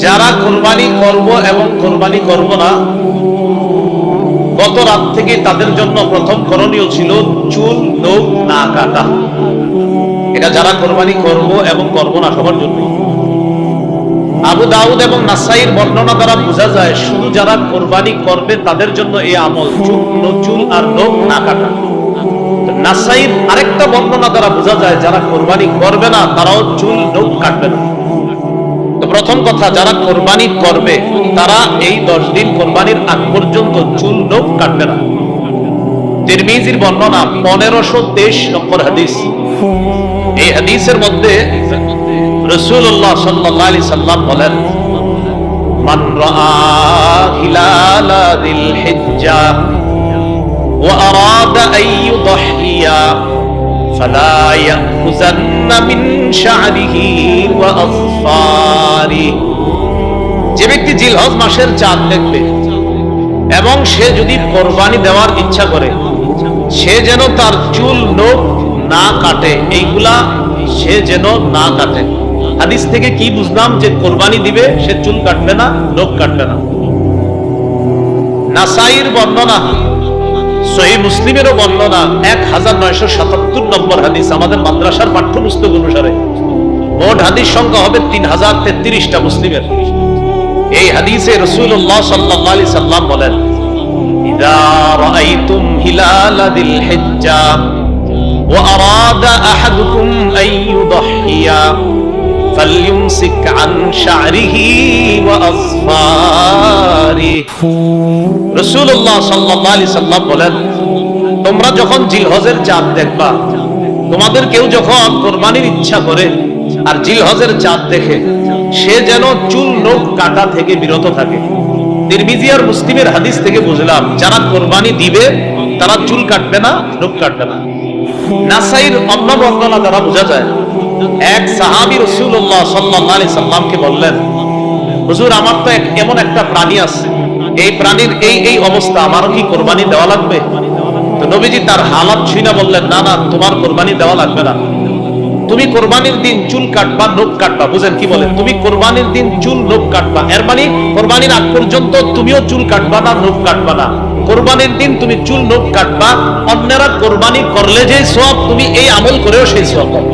যারা কোরবানি করব এবং কোরবানি করব না, গত রাত থেকে তাদের জন্য প্রথম করণীয় ছিল চুল নখ না কাটা। এটা যারা কোরবানি করব এবং করব না সবার জন্য। আবু দাউদ এবং নাসাইর বর্ণনা দ্বারা বোঝা যায় শুধু যারা কোরবানি করবে তাদের জন্য এই আমল, চুল আর নখ না কাটা। নাসাইর আরেকটা বর্ণনা দ্বারা বোঝা যায় যারা কোরবানি করবে না তারাও চুল নখ কাটবে না। তো প্রথম কথা, যারা কোরবানি করবে তারা এই 10 দিন কোরবানির আগ পর্যন্ত চুল নখ কাটবে না। তিরমিজির বর্ণনা 1523 নম্বর হাদিস। এই হাদিসের মধ্যে রাসূলুল্লাহ সাল্লাল্লাহু আলাইহি সাল্লাম বলেন, মান রাআ হিলালা যিল হিজ্জা ওয়া আরাদা আন ইউদহিয়া ফালা ইয়াখুযান্না মিন শা'রিহি ওয়া আসফারি। যে ব্যক্তি জিলহজ মাসের চাঁদ দেখবে এবং সে যদি কোরবানি দেওয়ার ইচ্ছা করে, সে যেন তার চুল নখ না কাটে, এইগুলা সে যেন না কাটে। হাদিস থেকে কি বুঝলাম? যে কোরবানি দিবে সে চুল কাটবে না, নখ কাটবে না। নাসাইর বর্ণনা, সহিহ মুসলিমেরও বর্ণনা 1977 নম্বর হাদিস। আমাদের মাদ্রাসার পাঠ্যপুস্তক অনুসারে মোট হাদিস সংখ্যা হবে 3033টা মুসলিমের। এই হাদিসে রাসূলুল্লাহ সাল্লাল্লাহু আলাইহি সাল্লাম বলেন, ইযা রাআইতুম হিলালা যিল হিজ্জা ওয়া আরাদা আহাদুকুম আন ইউদহিয়া ফালইউমসিক আন শা'রিহি ওয়া আসফারি। রাসূলুল্লাহ সাল্লাল্লাহু আলাইহি সাল্লাম বলেন, তোমরা যখন জিলহজের চাঁদ দেখবা, তোমাদের কেউ যখন কোরবানির ইচ্ছা করে আর জিলহজের চাঁদ দেখে, সে যেন চুল নখ কাটা থেকে বিরত থাকে। তিরমিজি আর মুসলিমের হাদিস থেকে বুঝলাম যারা কোরবানি দিবে তারা চুল কাটবে না, নখ কাটবে না। নাসাইর অন্য বর্ণনা দ্বারা বোঝা যায়, এক সাহাবী রাসূলুল্লাহ সাল্লাল্লাহু আলাইহি সাল্লামকে বললেন, হুজুর আমার তো এমন একটা প্রাণী আছে, এই প্রাণীর এই অবস্থা, আমারও কি কোরবানি দেওয়া লাগবে? তো নবীজি তার হালাত শুনে বললেন, না না, তোমার কোরবানি দেওয়া লাগবে না। তুমি কোরবানির দিন চুল কাটবা, নখ কাটবা। বুঝেন কি বলেন? তুমি কোরবানির দিন চুল নখ কাটবা, এর মানে কোরবানির আগ পর্যন্ত তুমিও চুল কাটবা না, নখ কাটবা না। কোরবানির দিন তুমি চুল নখ কাটবা, অন্যরা কোরবানি করলে যে সওয়াব, তুমি এই আমল করেও সেই সওয়াব পাবে।